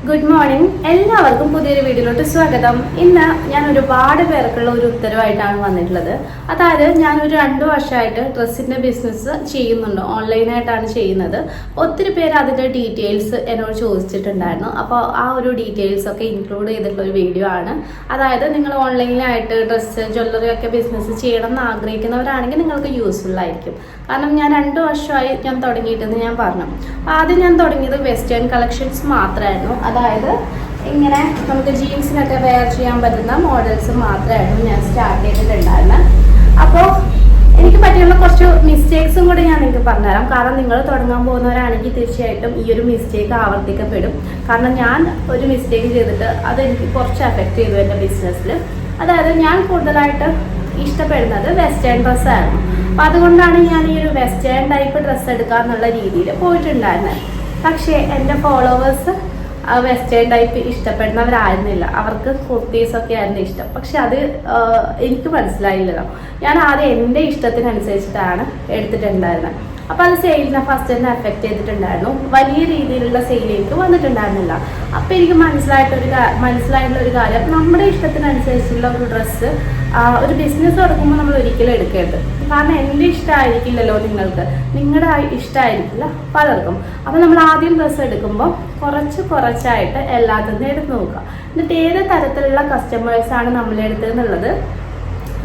Good morning. എല്ലാവർക്കും പുതിയൊരു വീഡിയോയിലോട്ട് സ്വാഗതം. ഇന്ന് ഞാൻ ഒരുപാട് പേർക്കുള്ള ഒരു ഉത്തരവായിട്ടാണ് വന്നിട്ടുള്ളത്. അതായത് ഞാനൊരു 2 വർഷമായിട്ട് ഡ്രസ്സിന്റെ ബിസിനസ് ചെയ്യുന്നുണ്ട്, ഓൺലൈനായിട്ടാണ് ചെയ്യുന്നത്. ഒത്തിരി പേര് അതിന്റെ ഡീറ്റെയിൽസ് എന്നോട് ചോദിച്ചിട്ടുണ്ടായിരുന്നു. അപ്പോൾ ആ ഒരു ഡീറ്റെയിൽസ് ഒക്കെ ഇൻക്ലൂഡ് ചെയ്തിട്ടുള്ള ഒരു വീഡിയോ ആണ്. അതായത് നിങ്ങൾ ഓൺലൈനിലായിട്ട് ഡ്രസ്സ്, ജ്വല്ലറി ഒക്കെ ബിസിനസ് ചെയ്യണം എന്ന് ആഗ്രഹിക്കുന്നവരാണെങ്കിൽ നിങ്ങൾക്ക് യൂസ്ഫുൾ ആയിരിക്കും. കാരണം ഞാൻ 2 വർഷമായി ഞാൻ തുടങ്ങിയിട്ടെന്ന് ഞാൻ പറഞ്ഞു. ആദ്യം ഞാൻ തുടങ്ങിയത് വെസ്റ്റേൺ കളക്ഷൻസ് മാത്രമായിരുന്നു. അതായത് ഇങ്ങനെ നമുക്ക് ജീൻസിനൊക്കെ വെയർ ചെയ്യാൻ പറ്റുന്ന മോഡൽസ് മാത്രമായിരുന്നു ഞാൻ സ്റ്റാർട്ട് ചെയ്തിട്ടുണ്ടായിരുന്നത്. അപ്പോൾ എനിക്ക് പറ്റിയുള്ള കുറച്ച് മിസ്റ്റേക്സും കൂടെ ഞാൻ നിങ്ങൾക്ക് പറഞ്ഞുതരാം. കാരണം നിങ്ങൾ തുടങ്ങാൻ പോകുന്നവരാണെങ്കിൽ തീർച്ചയായിട്ടും ഈ ഒരു മിസ്റ്റേക്ക് ആവർത്തിക്കപ്പെടും. കാരണം ഞാൻ ഒരു മിസ്റ്റേക്ക് ചെയ്തിട്ട് അതെനിക്ക് കുറച്ച് എഫക്റ്റ് ചെയ്തു എൻ്റെ ബിസിനസ്സിൽ. അതായത് ഞാൻ കൂടുതലായിട്ട് ഇഷ്ടപ്പെടുന്നത് വെസ്റ്റേൺ ഡ്രസ്സായിരുന്നു. അപ്പം അതുകൊണ്ടാണ് ഞാൻ ഈ ഒരു വെസ്റ്റേൺ ടൈപ്പ് ഡ്രസ്സ് എടുക്കാമെന്നുള്ള രീതിയിൽ പോയിട്ടുണ്ടായിരുന്നത്. പക്ഷേ എൻ്റെ ഫോളോവേഴ്സ് വെസ്റ്റേൺ ടൈപ്പ് ഇഷ്ടപ്പെടുന്നവരായിരുന്നില്ല. അവർക്ക് കുർത്തീസൊക്കെ ആയിരുന്നു ഇഷ്ടം. പക്ഷെ അത് എനിക്ക് മനസ്സിലായില്ലല്ലോ. ഞാൻ ആദ്യം എൻ്റെ ഇഷ്ടത്തിനനുസരിച്ചിട്ടാണ് എടുത്തിട്ടുണ്ടായിരുന്നത്. അപ്പോൾ അത് സെയിലിനെ ഫസ്റ്റ് തന്നെ എഫക്റ്റ് ചെയ്തിട്ടുണ്ടായിരുന്നു. വലിയ രീതിയിലുള്ള സെയിൽ എനിക്ക് വന്നിട്ടുണ്ടായിരുന്നില്ല. അപ്പോൾ എനിക്ക് മനസ്സിലായിട്ടുള്ള ഒരു കാര്യം, നമ്മുടെ ഇഷ്ടത്തിനനുസരിച്ചുള്ള ഒരു ഡ്രസ്സ് ഒരു ബിസിനസ് തുടങ്ങുമ്പോൾ നമ്മൾ ഒരിക്കലും എടുക്കരുത്. കാരണം എൻ്റെ ഇഷ്ടമായിരിക്കില്ലല്ലോ നിങ്ങൾക്ക്, നിങ്ങളുടെ ഇഷ്ടമായിരിക്കില്ല പലർക്കും. അപ്പോൾ നമ്മൾ ആദ്യം ഡ്രസ്സ് എടുക്കുമ്പോൾ കുറച്ചായിട്ട് എല്ലാത്തിനും എടുത്ത് നോക്കുക. എന്നിട്ട് ഏത് തരത്തിലുള്ള കസ്റ്റമേഴ്സാണ് നമ്മളെടുത്തതെന്നുള്ളത്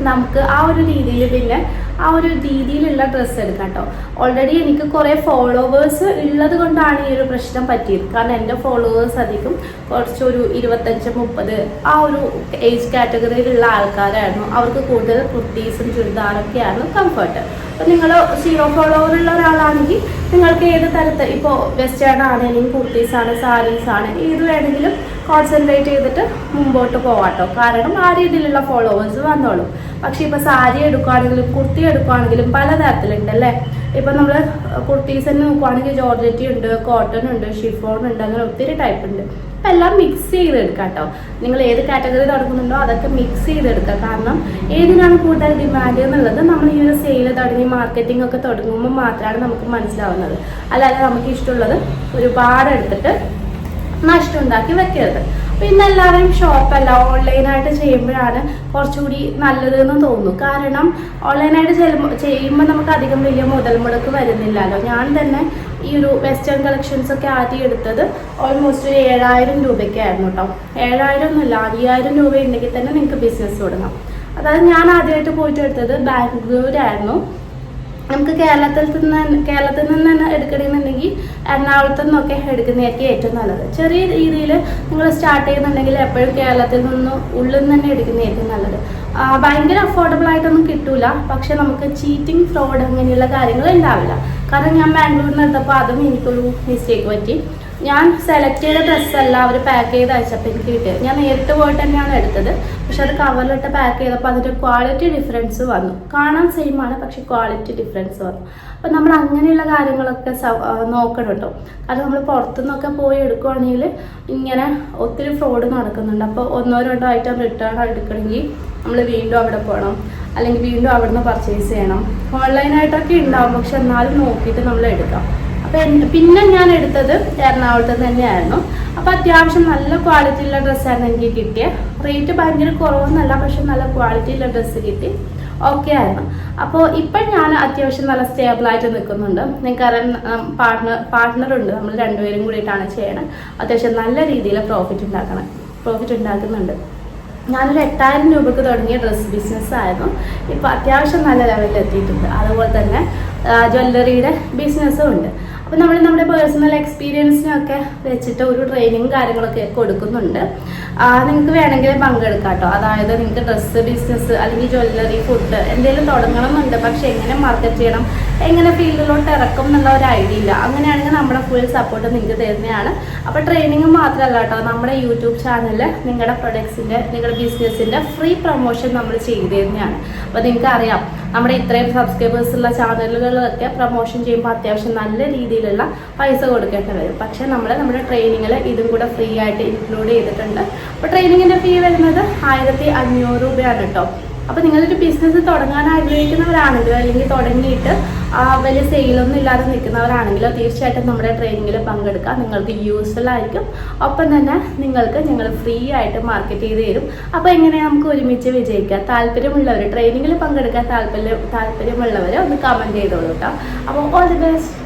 നമുക്ക് ആ ഒരു രീതിയിൽ പിന്നെ ആ ഒരു രീതിയിലുള്ള ഡ്രസ്സ് എടുക്കാം കേട്ടോ. ഓൾറെഡി എനിക്ക് കുറേ ഫോളോവേഴ്സ് ഉള്ളത് കൊണ്ടാണ് ഈ ഒരു പ്രശ്നം പറ്റിയത്. കാരണം എൻ്റെ ഫോളോവേഴ്സ് അധികം കുറച്ചൊരു 25-30 ആ ഒരു ഏജ് കാറ്റഗറിയിലുള്ള ആൾക്കാരായിരുന്നു. അവർക്ക് കൂടുതൽ കുർത്തീസും ചുരിദാറൊക്കെയാണ് കംഫർട്ട്. അപ്പോൾ നിങ്ങൾ 0 ഫോളോവർ ഉള്ള ഒരാളാണെങ്കിൽ നിങ്ങൾക്ക് ഏത് തരത്തിൽ, ഇപ്പോൾ വെസ്റ്റേൺ ആണെങ്കിലും കുർത്തീസാണ്, സാരീസാണ്, ഏത് വേണമെങ്കിലും കോൺസെൻട്രേറ്റ് ചെയ്തിട്ട് മുമ്പോട്ട് പോവാട്ടോ. കാരണം ആ രീതിയിലുള്ള ഫോളോവേഴ്സ് വന്നോളും. പക്ഷെ ഇപ്പോൾ സാരി എടുക്കുകയാണെങ്കിലും കുർത്തി എടുക്കുകയാണെങ്കിലും പലതരത്തിലുണ്ട് അല്ലേ. ഇപ്പം നമ്മൾ കുർത്തീസ് തന്നെ നോക്കുകയാണെങ്കിൽ ജോർജറ്റി ഉണ്ട്, കോട്ടൺ ഉണ്ട്, ഷിഫോൺ ഉണ്ട്, അങ്ങനെ ഒത്തിരി ടൈപ്പ് ഉണ്ട്. അപ്പം എല്ലാം മിക്സ് ചെയ്തെടുക്കാം കേട്ടോ. നിങ്ങൾ ഏത് കാറ്റഗറി തുടങ്ങുന്നുണ്ടോ അതൊക്കെ മിക്സ് ചെയ്തെടുക്കുക. കാരണം ഏതിനാണ് കൂടുതൽ ഡിമാൻഡ് എന്നുള്ളത് നമ്മൾ ഈ ഒരു സെയിൽ തുടങ്ങി മാർക്കറ്റിംഗ് ഒക്കെ തുടങ്ങുമ്പോൾ മാത്രമാണ് നമുക്ക് മനസ്സിലാവുന്നത്. അല്ലാതെ നമുക്ക് ഇഷ്ടമുള്ളത് ഒരുപാട് എടുത്തിട്ട് നഷ്ടം ഉണ്ടാക്കി വെക്കരുത്. പിന്നെ എല്ലാവരും ഷോപ്പല്ല ഓൺലൈനായിട്ട് ചെയ്യുമ്പോഴാണ് കുറച്ചുകൂടി നല്ലതെന്ന് തോന്നുന്നു. കാരണം ഓൺലൈനായിട്ട് ചെയ്യുമ്പോൾ നമുക്ക് അധികം വലിയ മുതൽ മുടക്ക് വരുന്നില്ലല്ലോ. ഞാൻ തന്നെ ഈ ഒരു വെസ്റ്റേൺ കളക്ഷൻസ് ഒക്കെ ആദ്യം എടുത്തത് ഓൾമോസ്റ്റ് 7000 രൂപയ്ക്കായിരുന്നു കേട്ടോ. 7000 ഒന്നുമില്ല, 5000 രൂപ ഉണ്ടെങ്കിൽ തന്നെ നിങ്ങൾക്ക് ബിസിനസ് തുടങ്ങാം. അതായത് ഞാൻ ആദ്യമായിട്ട് പോയിട്ട് എടുത്തത് ബാംഗ്ലൂരായിരുന്നു. നമുക്ക് കേരളത്തിൽ നിന്ന് തന്നെ എടുക്കണമെന്നുണ്ടെങ്കിൽ എറണാകുളത്തു നിന്നൊക്കെ എടുക്കുന്നതായിരിക്കും ഏറ്റവും നല്ലത്. ചെറിയ രീതിയിൽ നിങ്ങൾ സ്റ്റാർട്ട് ചെയ്യുന്നുണ്ടെങ്കിൽ എപ്പോഴും കേരളത്തിൽ നിന്ന് ഉള്ളിൽ നിന്ന് തന്നെ എടുക്കുന്നതായിരിക്കും നല്ലത്. ഭയങ്കര അഫോർഡബിൾ ആയിട്ടൊന്നും കിട്ടൂല. പക്ഷെ നമുക്ക് ചീറ്റിംഗ്, ഫ്രോഡ് അങ്ങനെയുള്ള കാര്യങ്ങൾ ഉണ്ടാവില്ല. കാരണം ഞാൻ ബാംഗ്ലൂരിൽ നിന്ന് എടുത്തപ്പോൾ അതും എനിക്കൊരു മിസ്റ്റേക്ക് പറ്റി. ഞാൻ സെലക്ട് ചെയ്ത ഡ്രസ്സല്ല അവർ പാക്ക് ചെയ്ത് അയച്ചപ്പോൾ എനിക്ക് കിട്ടിയത്. ഞാൻ നേരിട്ട് പോയിട്ട് തന്നെയാണ് എടുത്തത്. പക്ഷെ അത് കവറിലിട്ട് പാക്ക് ചെയ്തപ്പോൾ അതിൻ്റെ ക്വാളിറ്റി ഡിഫറൻസ് വന്നു. കാണാൻ സെയിം ആണ്, പക്ഷെ ക്വാളിറ്റി ഡിഫറൻസ് വന്നു. അപ്പോൾ നമ്മൾ അങ്ങനെയുള്ള കാര്യങ്ങളൊക്കെ നോക്കണം കേട്ടോ. കാരണം നമ്മൾ പുറത്തുനിന്നൊക്കെ പോയി എടുക്കുകയാണെങ്കിൽ ഇങ്ങനെ ഒത്തിരി ഫ്രോഡ് നടക്കുന്നുണ്ട്. അപ്പോൾ 1-2 ഐറ്റം റിട്ടേൺ എടുക്കണമെങ്കിൽ നമ്മൾ വീണ്ടും അവിടെ പോകണം, അല്ലെങ്കിൽ വീണ്ടും അവിടെ നിന്ന് പർച്ചേസ് ചെയ്യണം. ഓൺലൈനായിട്ടൊക്കെ ഉണ്ടാവും, പക്ഷെ എന്നാലും നോക്കിയിട്ട് നമ്മൾ എടുക്കാം. പിന്നെ ഞാൻ എടുത്തത് എറണാകുളത്ത് തന്നെയായിരുന്നു. അപ്പോൾ അത്യാവശ്യം നല്ല ക്വാളിറ്റിയുള്ള ഡ്രസ്സായിരുന്നു എനിക്ക് കിട്ടിയത്. റേറ്റ് ഭയങ്കര കുറവൊന്നുമല്ല, പക്ഷെ നല്ല ക്വാളിറ്റിയുള്ള ഡ്രസ്സ് കിട്ടി. ഓക്കെ ആയിരുന്നു. അപ്പോൾ ഇപ്പം ഞാൻ അത്യാവശ്യം നല്ല സ്റ്റേബിളായിട്ട് നിൽക്കുന്നുണ്ട്. നിങ്ങൾക്കറിയാം, പാർട്ട്ണറുണ്ട്. നമ്മൾ 2 പേരും കൂടിയിട്ടാണ് ചെയ്യണത്. അത്യാവശ്യം നല്ല രീതിയിൽ പ്രോഫിറ്റ് ഉണ്ടാക്കുന്നുണ്ട്. ഞാനൊരു 8000 രൂപയ്ക്ക് തുടങ്ങിയ ഡ്രസ്സ് ബിസിനസ്സായിരുന്നു. ഇപ്പോൾ അത്യാവശ്യം നല്ല ലെവലിൽ എത്തിയിട്ടുണ്ട്. അതുപോലെ തന്നെ ജ്വല്ലറിയുടെ ബിസിനസ്സും ഉണ്ട്. അപ്പോൾ നമ്മൾ നമ്മുടെ പേഴ്സണൽ എക്സ്പീരിയൻസിനൊക്കെ വെച്ചിട്ട് ഒരു ട്രെയിനിങ് കാര്യങ്ങളൊക്കെ കൊടുക്കുന്നുണ്ട്. നിങ്ങൾക്ക് വേണമെങ്കിൽ പങ്കെടുക്കാം കേട്ടോ. അതായത് നിങ്ങൾക്ക് ഡ്രസ്സ് ബിസിനസ് അല്ലെങ്കിൽ ജ്വല്ലറി, ഫുഡ് എന്തെങ്കിലും തുടങ്ങണം എന്നുണ്ട്, പക്ഷെ എങ്ങനെ മാർക്കറ്റ് ചെയ്യണം, എങ്ങനെ ഫീൽഡിലോട്ട് ഇറക്കും എന്നുള്ള ഒരു ഐഡിയ ഇല്ല. അങ്ങനെയാണെങ്കിൽ നമ്മുടെ ഫുൾ സപ്പോർട്ട് നിങ്ങൾക്ക് തരുന്നതാണ്. അപ്പോൾ ട്രെയിനിങ് മാത്രമല്ല കേട്ടോ, നമ്മുടെ യൂട്യൂബ് ചാനലിൽ നിങ്ങളുടെ പ്രൊഡക്ട്സിൻ്റെ, നിങ്ങളുടെ ബിസിനസ്സിൻ്റെ ഫ്രീ പ്രൊമോഷൻ നമ്മൾ ചെയ്തു തരുന്നതാണ്. അപ്പോൾ നിങ്ങൾക്ക് അറിയാം, നമ്മുടെ ഇത്രയും സബ്സ്ക്രൈബേഴ്സ് ഉള്ള ചാനലുകളിലൊക്കെ പ്രൊമോഷൻ ചെയ്യുമ്പോൾ അത്യാവശ്യം നല്ല രീതിയിലുള്ള പൈസ കൊടുക്കേണ്ടി വരും. പക്ഷേ നമ്മുടെ ട്രെയിനിങ്ങിൽ ഇതും കൂടെ ഫ്രീ ആയിട്ട് ഇൻക്ലൂഡ് ചെയ്തിട്ടുണ്ട്. അപ്പോൾ ട്രെയിനിങ്ങിൻ്റെ ഫീ വരുന്നത് 1500 രൂപയാണ് കേട്ടോ. അപ്പോൾ നിങ്ങളൊരു ബിസിനസ് തുടങ്ങാൻ ആഗ്രഹിക്കുന്നവരാണെങ്കിലോ അല്ലെങ്കിൽ തുടങ്ങിയിട്ട് വലിയ സെയിലൊന്നും ഇല്ലാതെ നിൽക്കുന്നവരാണെങ്കിലോ തീർച്ചയായിട്ടും നമ്മുടെ ട്രെയിനിങ്ങിൽ പങ്കെടുക്കാം. നിങ്ങൾക്ക് യൂസ്ഫുൾ ആയിരിക്കും. ഒപ്പം തന്നെ നിങ്ങൾക്ക് ഞങ്ങൾ ഫ്രീ ആയിട്ട് മാർക്കറ്റ് ചെയ്ത് തരും. അപ്പോൾ എങ്ങനെ നമുക്ക് ഒരുമിച്ച് വിജയിക്കാം? താല്പര്യമുള്ളവർ, ട്രെയിനിങ്ങിൽ പങ്കെടുക്കാൻ താല്പര്യമുള്ളവർ ഒന്ന് കമൻറ്റ് ചെയ്തോളൂ കേട്ടോ. അപ്പോൾ ഓൾ ദി ബെസ്റ്റ്.